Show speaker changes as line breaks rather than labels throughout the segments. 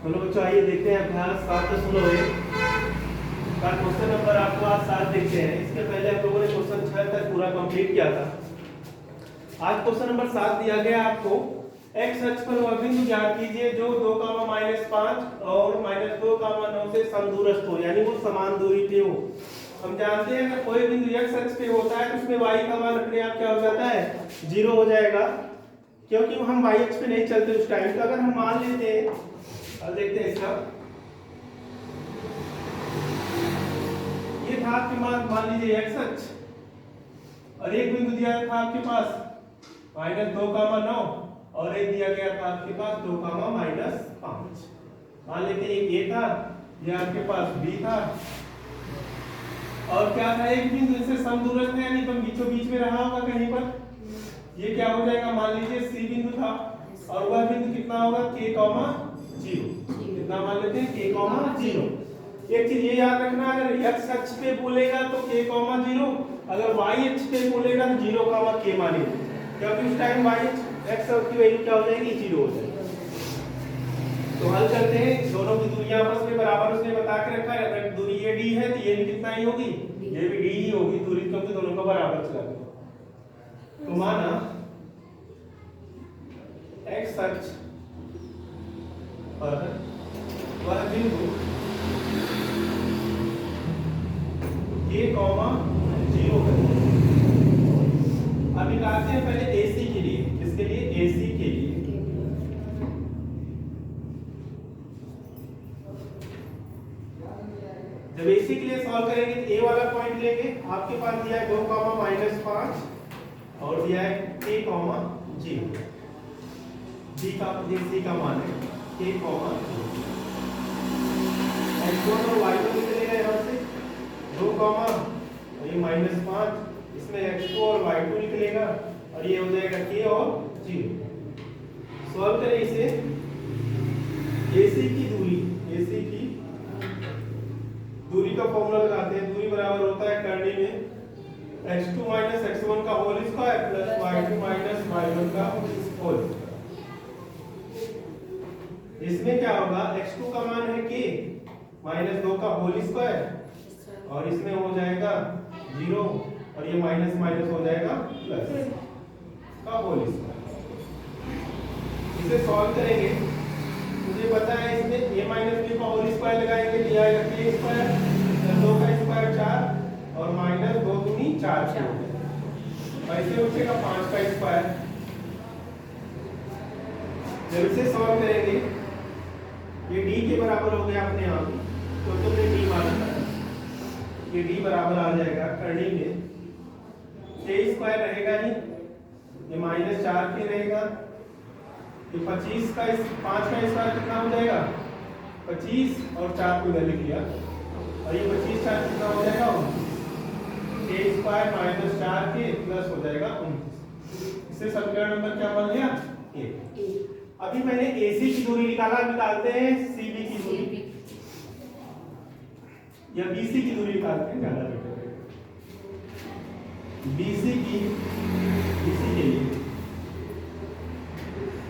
चलो बच्चों आइए देखते हैं अभ्यास 7.1 का क्वेश्चन नंबर आपको आज 7 देखते हैं। इसके पहले हम लोगों ने क्वेश्चन 6 तक पूरा कंप्लीट किया था। आज क्वेश्चन नंबर 7 दिया गया आपको x अक्ष पर वह बिंदु ज्ञात कीजिए जो 2, -5 और -2, 9 से समदूरस्थ हो, यानी वो समान दूरी पे हो। हम जानते हैं अगर कोई बिंदु x अक्ष पे होता है तो उसमें y का मान अपने आप क्या हो जाता है, 0 हो जाएगा, क्योंकि हम y अक्ष पे नहीं चलते उस टाइम। तो अगर हम मान लेते हैं, अब देखते हैं इसका, ये था आपके मान लीजिए x अक्ष और एक बिंदु दिया था आपके पास -2, 9 और एक दिया गया था आपके पास 2, -5। मान लेते हैं ये था, ये आपके पास b था और क्या था, एक बिंदु इससे समदूरस्थ है, यानी तुम बीचों बीच में रहा होगा कहीं पर। ये क्या हो जाएगा, मान लीजिए c बिंदु था और वह बिंदु कितना होगा, k, 0। कितना मान लेते हैं, k, 0। एक चीज ये याद रखना, अगर x अक्ष पे बोलेगा तो k, 0, अगर y अक्ष पे बोलेगा तो 0, k मानेंगे, क्योंकि उस टाइम y x की वैल्यू क्या हो जाएगी, 0 हो जाएगी। तो हल करते हैं, दोनों की दूरियां आपस में बराबर उसने बता के रखा है। अगर दूरी ये d है तो ये भी कितना ही होगी, ये भी d ही होगी दूरी, क्योंकि दोनों का बराबर चला गया। तो माना x अक्ष पर वह बिंदु k, 0 है। अब निकालते हैं पहले AC के लिए। किसके लिए, AC के लिए। जब AC के लिए सॉल्व करेंगे तो A वाला पॉइंट लेंगे, आपके पास दिया है 2, -5 और दिया है k, 0। B का AC का मान है k, 0। x1 और y1 निकलेगा यहाँ से 2, और ये -5, इसमें x2 और y2 निकलेगा और ये हो जाएगा k और 0। सॉल्व करें इसे, AC की दूरी का फॉर्मूला लगाते हैं। दूरी बराबर होता है करनी में x2 - x1 का whole square plus y2 - y1 का होल। इसमें क्या होगा, x2 का मान है k, -2 का होल स्क्वायर और इसमें हो जाएगा 0 और ये माइनस माइनस हो जाएगा प्लस का होल स्क्वायर। इसे सॉल्व करेंगे, मुझे पता है इसमें a - b का होल स्क्वायर लगाएंगे तो आएगा k स्क्वायर, 2 का स्क्वायर 4 और -2 दूनी 4 ऐसे उठेगा 5 का स्क्वायर। जब इसे सॉल्व करेंगे ये d के बराबर हो गया अपने आप, तो तुमने d माना था, ये d बराबर आ जाएगा करनी में k स्क्वायर रहेगा ही, ये -4k रहेगा, ये 25 का 5 का स्क्वायर कितना हो जाएगा, 25 और 4 को इधर लिख लिया और ये 25 4 कितना हो जाएगा, k स्क्वायर -4k प्लस हो जाएगा 29। इससे समीकरण नंबर क्या बन गया, a। अभी मैंने AC की दूरी निकाला, निकालते हैं CB की दूरी या BC की दूरी निकालते हैं, ज्यादा बेटर है। BC के लिए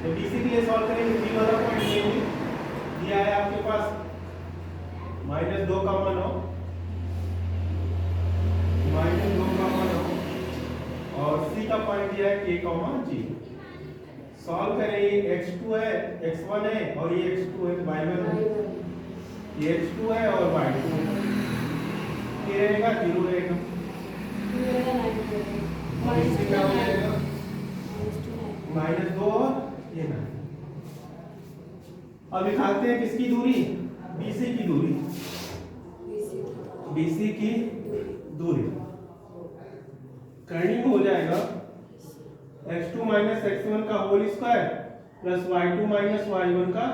तो BC के लिए सॉल्व करेंगे, B वाला पॉइंट लेंगे, दिया है आपके पास -2, 9 और C का पॉइंट दिया है k, 0। सॉल्व करें, ये x2 है, x1 है और ये x2 है, y1 है, ये x2 है और y2 है, ये रहेगा 0 रहेगा और इससे क्या हो जाएगा, -2 और ये 9। अब निकालते हैं किसकी दूरी, BC की दूरी। BC की दूरी करनी हो जाएगा x2 - x1 का whole square plus y2 - y1 का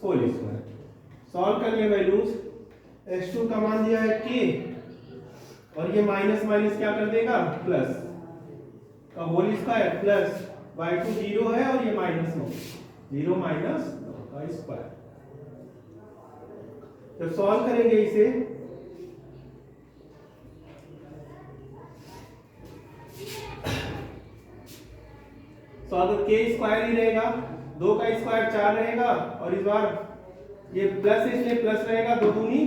होल स्क्वायर। सॉल्व कर लिए वैल्यूज, x2 का मान दिया है k और ये माइनस माइनस क्या कर देगा, प्लस का होल स्क्वायर प्लस y2 0 है और ये -9, 0 - 9 का स्क्वायर। जब सॉल्व करेंगे इसे तो अगर k स्क्वायर ही रहेगा, 2 का स्क्वायर 4 रहेगा और इस बार ये प्लस है इसलिए प्लस रहेगा, 2 दूनी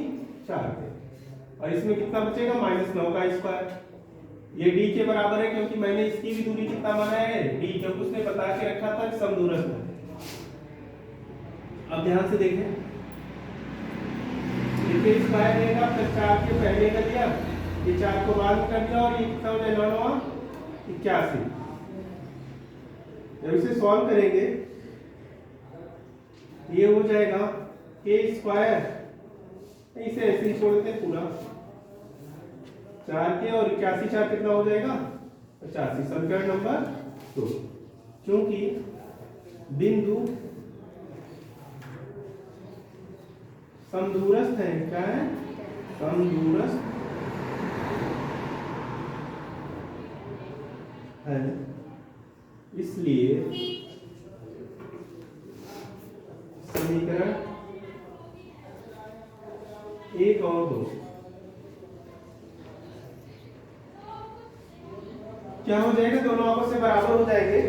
4 थे, और इसमें कितना बचेगा -9 का स्क्वायर। ये d के बराबर है क्योंकि मैंने इसकी भी दूरी कितना माना है d, क्योंकि उसने बता के रखा था समदूरस्थ है। अब ध्यान से देखें, ये स्क्वायर रहेगा प्लस 4 के पहले का दिया, ये 4 को बाद में कर दिया, और ये कितना हो जाएगा 81। जब इसे सॉल्व करेंगे ये हो जाएगा k स्क्वायर, इसे ऐसे ही छोड़ देते हैं पूरा 4 के, और 81 4 कितना हो जाएगा 85। समीकरण नंबर 2, क्योंकि बिंदु समदूरस्थ है, क्या है समदूरस्थ है, इसलिए समीकरण 1 और 2 क्या हो जाएगा, दोनों आपस में बराबर हो जाएंगे।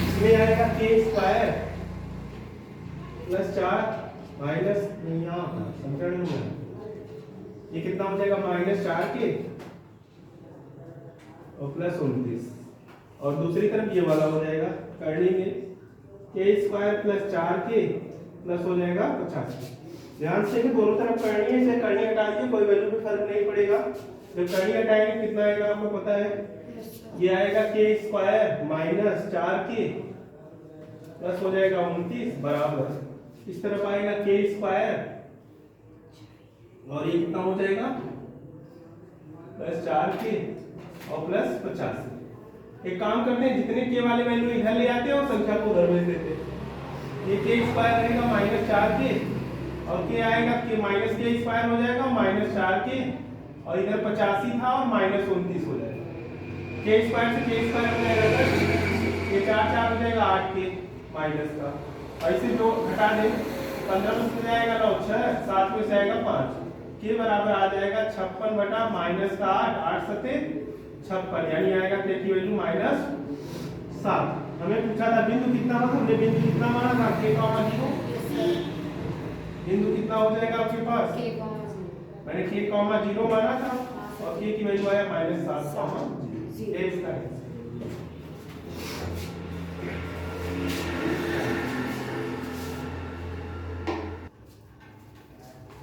इसमें आएगा k स्क्वायर प्लस 4 माइनस समीकरण में ये कितना हो जाएगा -4 के और प्लस 29, और दूसरी तरफ ये वाला हो जाएगा करनी में k स्क्वायर प्लस 4 के प्लस हो जाएगा 85। ध्यान से कि दोनों तरफ करनी है, इसे करनी हटा दीजिए, कोई वैल्यू में फर्क नहीं पड़ेगा। जब करनी हटाएंगे कितना आएगा आपको पता है, ये आएगा k स्क्वायर माइनस 4 के प्लस हो जाएगा 29 बराबर, इस तरफ आएगा k स्क्वायर और ये कितना हो जाएगा प्लस 4 के और प्लस 85। एक काम करते हैं, जितने के वाले वैल्यू इधर ले आते हैं और संख्या को उधर भेज देते हैं। ये k स्क्वायर रहेगा -4 के, और k आएगा कि माइनस k स्क्वायर हो जाएगा -4 के, और इधर 85 था और -29 हो जाएगा। k स्क्वायर से k स्क्वायर हो जाएगा, ये 4 4 हो जाएगा 8 के माइनस का, और इसे जो घटा दें 15 में से जाएगा 9 6 7 में से आएगा 5, के बराबर आ जाएगा 56 बटा -8 8 सते 56, यानी आएगा k की वैल्यू -7। हमें पूछा था बिंदु कितना था, हमने बिंदु कितना माना था k, 0। बिंदु कितना हो जाएगा आपके पास, मैंने k, 0 माना था, और k की वैल्यु आया -7, ये इसका है।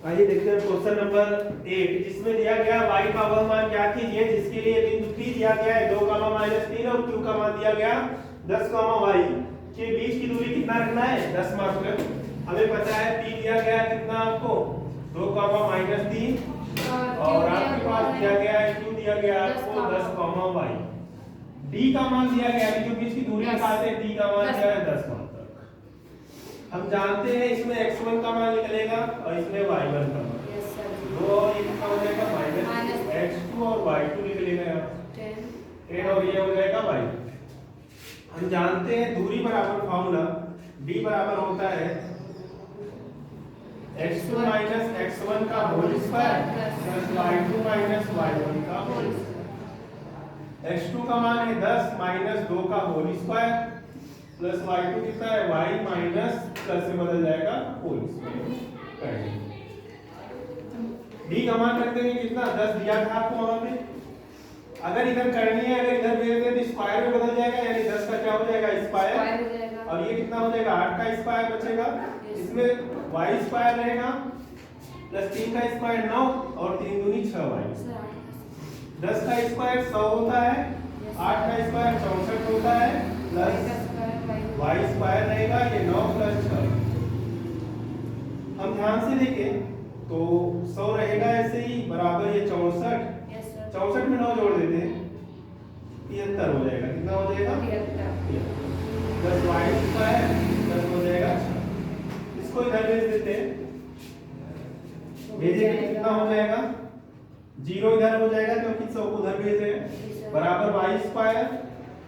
आइए देखते हैं क्वेश्चन नंबर 8, जिसमें दिया गया y का वह मान ज्ञात कीजिए जिसके लिए बिंदु P दिया गया है 2, -3 और Q का मान दिया गया 10, y के बीच की दूरी कितना रखना है 10 मात्र। हमें पता है P दिया गया है कितना आपको 2, -3, और आपके पास दिया गया है Q दिया गया आपको 10, y। D का मान दिया गया है, जो बीच की दूरी निकालते हैं, D का मान दिया है 10 मान तक। हम जानते हैं इसमें x1 का मान निकलेगा और इसमें y1 का मान, दो और ये कितना हो जाएगा -x2 और y2 निकलेगा यहाँ 10, और ये हो जाएगा y। हम जानते हैं दूरी बराबर फॉर्मूला d बराबर होता है x2 - x1 का whole square plus y2 - y1 का होल स्क्वायर। x2 का मान है 10 - 2 का होल स्क्वायर प्लस y2 कितना है y माइनस प्लस से बदल जाएगा होल स्क्वायर। d का मान रख देंगे कितना 10 दिया था आपको वहां पे, अगर इधर करनी है अगर इधर भेज दें तो स्क्वायर में बदल जाएगा, यानी 10 का क्या हो जाएगा स्क्वायर, और ये कितना हो जाएगा 8 का स्क्वायर बचेगा, इसमें y स्क्वायर रहेगा प्लस 3 का स्क्वायर 9 और 3 दूनी 6y। 10 का स्क्वायर 100 होता है, 8 का स्क्वायर 64 होता है, प्लस y स्क्वायर रहेगा ये 9 + 6। हम ध्यान से देखें तो 100 रहेगा ऐसे ही बराबर ये 64, 64 में 9 जोड़ देते हैं 73 हो जाएगा, कितना हो जाएगा 73 प्लस y स्क्वायर प्लस हो जाएगा 6। इसको इधर भेज देते हैं, भेजेंगे कितना हो जाएगा 0 इधर हो जाएगा क्योंकि 100 को उधर भेज रहे हैं, बराबर y स्क्वायर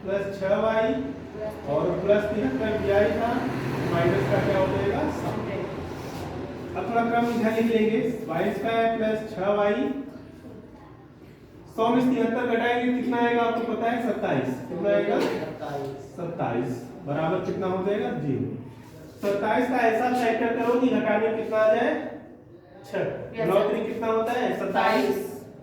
प्लस 6y और प्लस 73 दिया ही था, माइनस का क्या हो जाएगा 7। अब थोड़ा क्रम इधर लिख लेंगे, y स्क्वायर प्लस 6y 100 में 73 घटाएंगे कितना आएगा आपको पता है 27, कितना आएगा 27 बराबर कितना हो जाएगा 0। 27 का ऐसा फैक्टर करो कि घटाने में कितना आ जाए 6। 9 3 कितना होता है 27।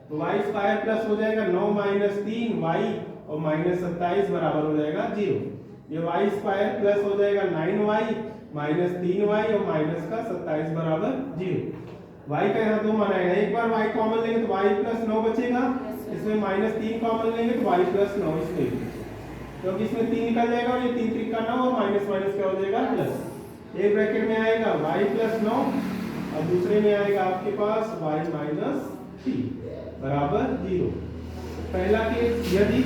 तो y स्क्वायर प्लस हो जाएगा 9 माइनस 3 y और माइनस 27 बराबर हो जाएगा 0। ये y स्क्वायर प्लस हो जाएगा 9y माइनस 3y और माइनस का 27 बराबर 0। y का यहाँ 2 मान आएगा, एक बार y कॉमन लेंगे तो y प्लस 9 बचेगा, इसमें माइनस 3 कॉमन लेंगे तो y प्लस 9 इसमें, क्योंकि इसमें 3 निकल जाएगा और ये 3 3 का 9 और माइनस माइनस क्या हो जाएगा प्लस। एक ब्रैकेट में आएगा y प्लस 9 और दूसरे में आएगा आपके पास y माइनस 3 बराबर 0। पहला केस यदि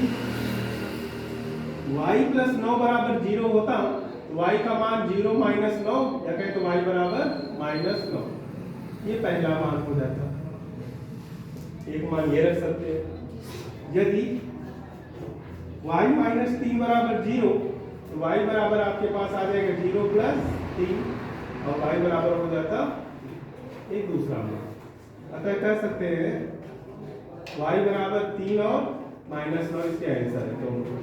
y प्लस 9 बराबर 0 होता तो y का मान 0 माइनस 9 या कहें तो y बराबर माइनस 9, ये पहला मान हो जाता। एक मान ये रख सकते हैं। यदि y माइनस 3 बराबर 0 तो y बराबर आपके पास आ जाएगा 0 प्लस 3 और y बराबर हो जाता एक दूसरा मान। अतः कह सकते हैं y बराबर 3 और माइनस 9 इसके आंसर है दोनों।